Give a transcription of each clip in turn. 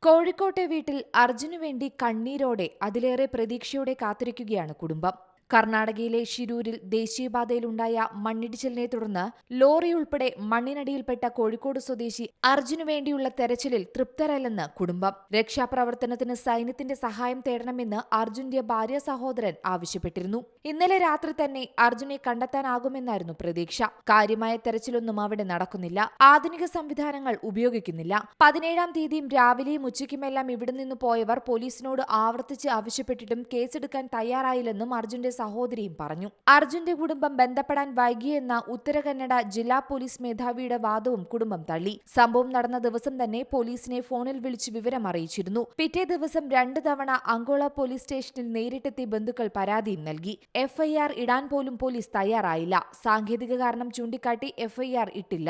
കോഴിക്കോട്ടെ വീട്ടിൽ അർജുനു വേണ്ടി കണ്ണീരോടെ അതിലേറെ പ്രതീക്ഷയോടെ കാത്തിരിക്കുകയാണ് കുടുംബം. കർണാടകയിലെ ഷിരൂരിൽ ദേശീയപാതയിലുണ്ടായ മണ്ണിടിച്ചിലിനെ തുടർന്ന് ലോറി ഉൾപ്പെടെ മണ്ണിനടിയിൽപ്പെട്ട കോഴിക്കോട് സ്വദേശി അർജുനു വേണ്ടിയുള്ള തെരച്ചിലിൽ തൃപ്തരല്ലെന്ന് കുടുംബം. രക്ഷാപ്രവർത്തനത്തിന് സൈന്യത്തിന്റെ സഹായം തേടണമെന്ന് അർജുന്റെ ഭാര്യ സഹോദരൻ ആവശ്യപ്പെട്ടിരുന്നു. ഇന്നലെ രാത്രി തന്നെ അർജുനെ കണ്ടെത്താനാകുമെന്നായിരുന്നു പ്രതീക്ഷ. കാര്യമായ തെരച്ചിലൊന്നും അവിടെ നടക്കുന്നില്ല. ആധുനിക സംവിധാനങ്ങൾ ഉപയോഗിക്കുന്നില്ല. 17-ാം തീയതിയും രാവിലെയും ഉച്ചയ്ക്കുമെല്ലാം ഇവിടെ നിന്ന് പോയവർ പോലീസിനോട് ആവർത്തിച്ച് ആവശ്യപ്പെട്ടിട്ടും കേസെടുക്കാൻ തയ്യാറായില്ലെന്നും അർജുന്റെ സഹോദരിയും പറഞ്ഞു. അർജുന്റെ കുടുംബം ബന്ധപ്പെടാൻ വൈകിയെന്ന ഉത്തരകന്നഡ ജില്ലാ പോലീസ് മേധാവിയുടെ വാദവും കുടുംബം തള്ളി. സംഭവം നടന്ന ദിവസം തന്നെ പോലീസിനെ ഫോണിൽ വിളിച്ച് വിവരം അറിയിച്ചിരുന്നു. പിറ്റേ ദിവസം 2 തവണ അങ്കോള പോലീസ് സ്റ്റേഷനിൽ നേരിട്ടെത്തി ബന്ധുക്കൾ പരാതിയും നൽകി. എഫ്ഐആർ ഇടാൻ പോലും പോലീസ് തയ്യാറായില്ല. സാങ്കേതിക കാരണം ചൂണ്ടിക്കാട്ടി എഫ്ഐആർ ഇട്ടില്ല.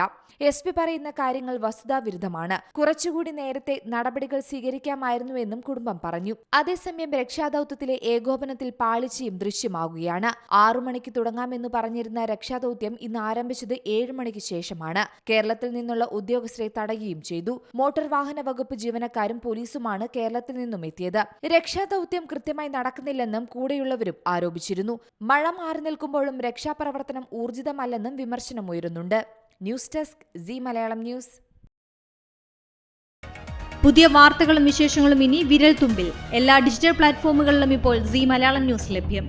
SP പറയുന്ന കാര്യങ്ങൾ വസ്തുതാവിരുദ്ധമാണ്. കുറച്ചുകൂടി നേരത്തെ നടപടികൾ സ്വീകരിക്കാമായിരുന്നുവെന്നും കുടുംബം പറഞ്ഞു. അതേസമയം രക്ഷാദൌത്യത്തിലെ ഏകോപനത്തിൽ പാളിച്ചയും ദൃശ്യമാകുകയാണ്. 6 മണിക്ക് തുടങ്ങാമെന്ന് പറഞ്ഞിരുന്ന രക്ഷാദൌത്യം ഇന്ന് ആരംഭിച്ചത് 7 മണിക്ക് ശേഷമാണ്. കേരളത്തിൽ നിന്നുള്ള ഉദ്യോഗസ്ഥരെ തടയുകയും ചെയ്തു. മോട്ടോർ വാഹന വകുപ്പ് ജീവനക്കാരും പോലീസുമാണ് കേരളത്തിൽ നിന്നും എത്തിയത്. രക്ഷാദൌത്യം കൃത്യമായി നടക്കുന്നില്ലെന്നും കൂടെയുള്ളവരും ആരോപിച്ചിരുന്നു. മഴ മാറി നിൽക്കുമ്പോഴും രക്ഷാപ്രവർത്തനം ഊർജിതമല്ലെന്നും വിമർശനമുയരുന്നുണ്ട്. News desk Zee Malayalam news. പുതിയ വാർത്തകളും വിശേഷങ്ങളും ഇനി വിരൽ തുമ്പിൽ. എല്ലാ ഡിജിറ്റൽ പ്ലാറ്റ്ഫോമുകളിലും ഇപ്പോൾ സീ മലയാളം ന്യൂസ് ലഭ്യം.